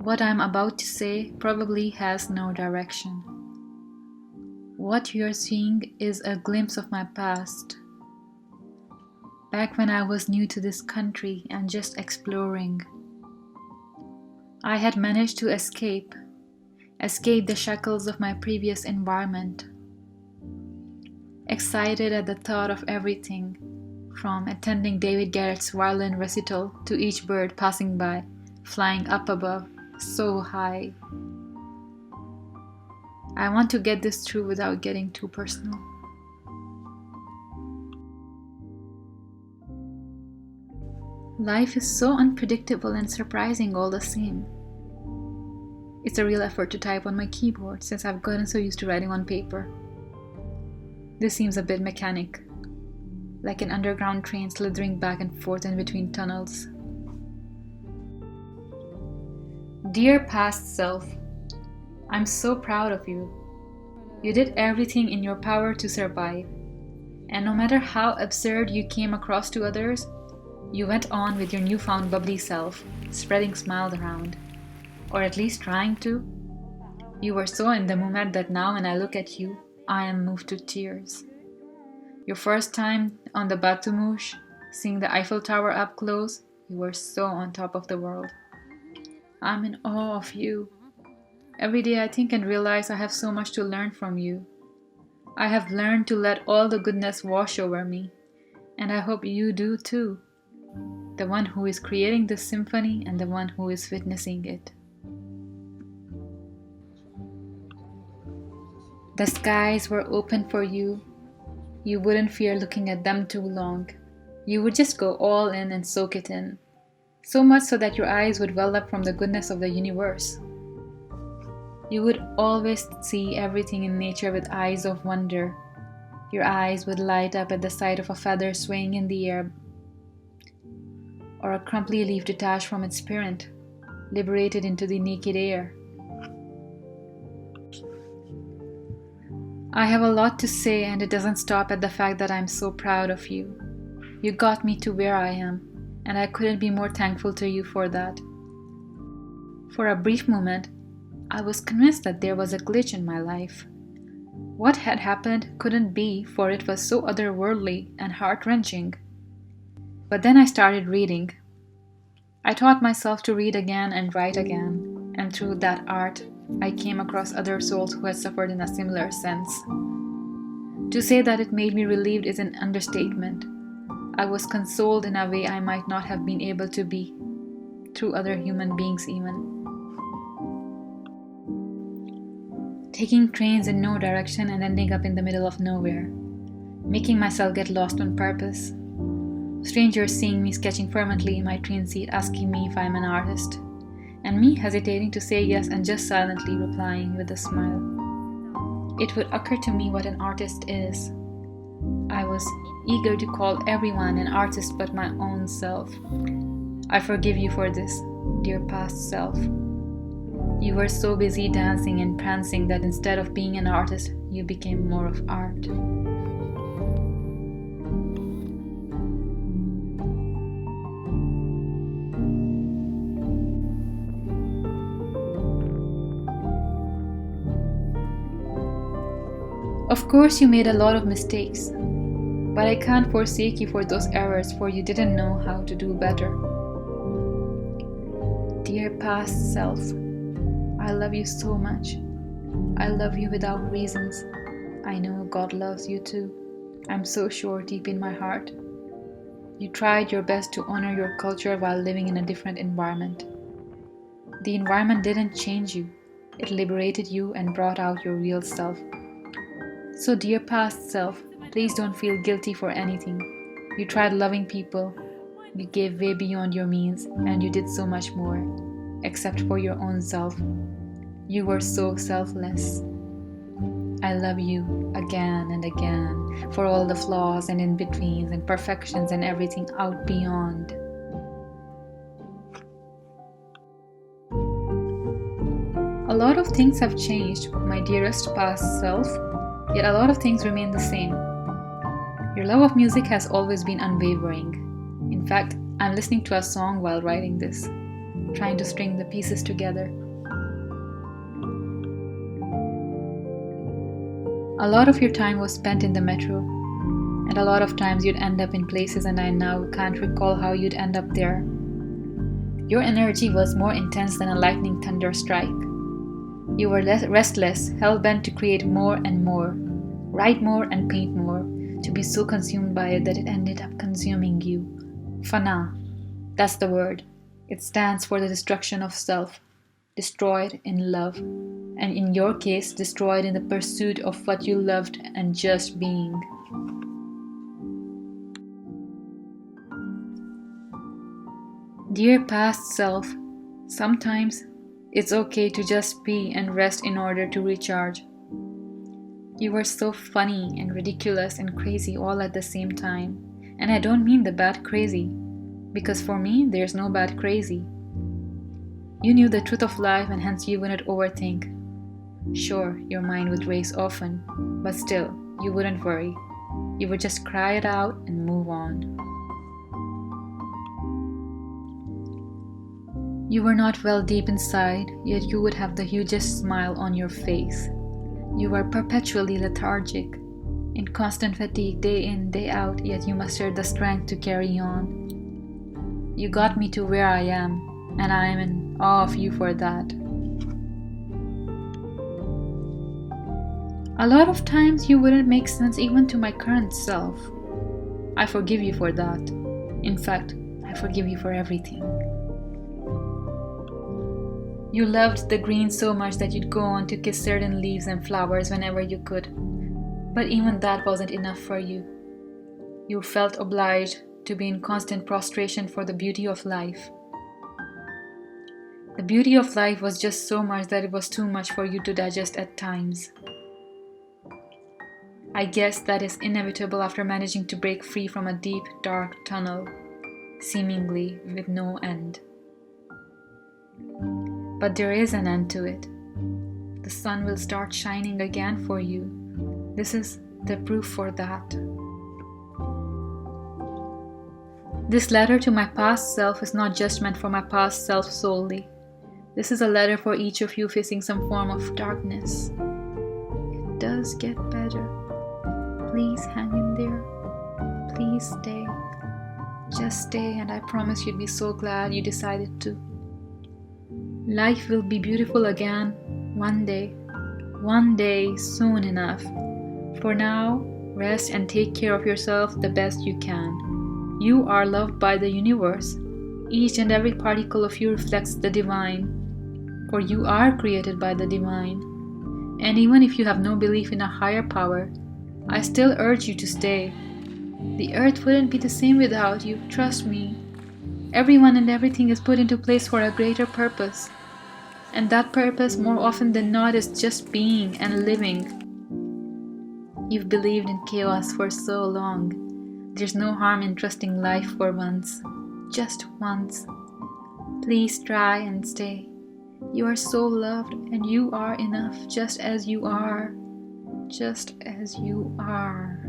What I'm about to say probably has no direction. What you're seeing is a glimpse of my past. Back when I was new to this country and just exploring. I had managed to escape the shackles of my previous environment. Excited at the thought of everything, from attending David Garrett's violin recital to each bird passing by, flying up above, so high. I want to get this through without getting too personal. Life is so unpredictable and surprising all the same. It's a real effort to type on my keyboard since I've gotten so used to writing on paper. This seems a bit mechanic, like an underground train slithering back and forth in between tunnels. Dear past self, I'm so proud of you. You did everything in your power to survive, and no matter how absurd you came across to others, you went on with your newfound bubbly self, spreading smiles around, or at least trying to. You were so in the moment that now when I look at you, I am moved to tears. Your first time on the Bateau Mouche, seeing the Eiffel Tower up close, you were so on top of the world. I'm in awe of you. Every day I think and realize I have so much to learn from you. I have learned to let all the goodness wash over me, and I hope you do too. The one who is creating this symphony and the one who is witnessing it. The skies were open for you. You wouldn't fear looking at them too long. You would just go all in and soak it in. So much so that your eyes would well up from the goodness of the universe. You would always see everything in nature with eyes of wonder. Your eyes would light up at the sight of a feather swaying in the air, or a crumply leaf detached from its parent, liberated into the naked air. I have a lot to say, and it doesn't stop at the fact that I'm so proud of you. You got me to where I am, and I couldn't be more thankful to you for that. For a brief moment, I was convinced that there was a glitch in my life. What had happened couldn't be, for it was so otherworldly and heart-wrenching. But then I started reading. I taught myself to read again and write again, and through that art, I came across other souls who had suffered in a similar sense. To say that it made me relieved is an understatement. I was consoled in a way I might not have been able to be, through other human beings even. Taking trains in no direction and ending up in the middle of nowhere. Making myself get lost on purpose. Strangers seeing me sketching fervently in my train seat asking me if I'm an artist. And me hesitating to say yes and just silently replying with a smile. It would occur to me what an artist is. I was eager to call everyone an artist but my own self. I forgive you for this, dear past self. You were so busy dancing and prancing that instead of being an artist, you became more of art. Of course, you made a lot of mistakes, but I can't forsake you for those errors, for you didn't know how to do better. Dear past self, I love you so much. I love you without reasons. I know God loves you too. I'm so sure deep in my heart. You tried your best to honor your culture while living in a different environment. The environment didn't change you. It liberated you and brought out your real self. So dear past self, please don't feel guilty for anything. You tried loving people, you gave way beyond your means, and you did so much more, except for your own self. You were so selfless. I love you again and again for all the flaws and in-betweens and perfections and everything out beyond. A lot of things have changed, my dearest past self. Yet a lot of things remain the same. Your love of music has always been unwavering. In fact, I'm listening to a song while writing this. trying to string the pieces together. A lot of your time was spent in the metro, and a lot of times you'd end up in places and I now can't recall how you'd end up there. Your energy was more intense than a lightning thunder strike. You were restless, hell-bent to create more and more, write more and paint more, to be so consumed by it that it ended up consuming you. Fana, that's the word. It stands for the destruction of self, destroyed in love, and in your case, destroyed in the pursuit of what you loved and just being. Dear past self, sometimes it's okay to just be and rest in order to recharge. You were so funny and ridiculous and crazy all at the same time. And I don't mean the bad crazy, because for me, there's no bad crazy. You knew the truth of life and hence you wouldn't overthink. Sure, your mind would race often, but still, you wouldn't worry. You would just cry it out and move on. You were not well deep inside, yet you would have the hugest smile on your face. You were perpetually lethargic, in constant fatigue day in, day out, yet you mustered the strength to carry on. You got me to where I am, and I am in awe of you for that. A lot of times you wouldn't make sense even to my current self. I forgive you for that. In fact, I forgive you for everything. You loved the green so much that you'd go on to kiss certain leaves and flowers whenever you could. But even that wasn't enough for you. You felt obliged to be in constant prostration for the beauty of life. The beauty of life was just so much that it was too much for you to digest at times. I guess that is inevitable after managing to break free from a deep, dark tunnel, seemingly with no end. But there is an end to it. The sun will start shining again for you. This is the proof for that. This letter to my past self is not just meant for my past self solely. This is a letter for each of you facing some form of darkness. It does get better. Please hang in there. Please stay. Just stay, and I promise you'd be so glad you decided to. Life will be beautiful again one day soon enough. For now, rest and take care of yourself the best you can. You are loved by the universe. Each and every particle of you reflects the divine, for you are created by the divine. And even if you have no belief in a higher power, I still urge you to stay. The earth wouldn't be the same without you, trust me. Everyone and everything is put into place for a greater purpose. And that purpose, more often than not, is just being and living. You've believed in chaos for so long. There's no harm in trusting life for once. Just once. Please try and stay. You are so loved and you are enough just as you are. Just as you are.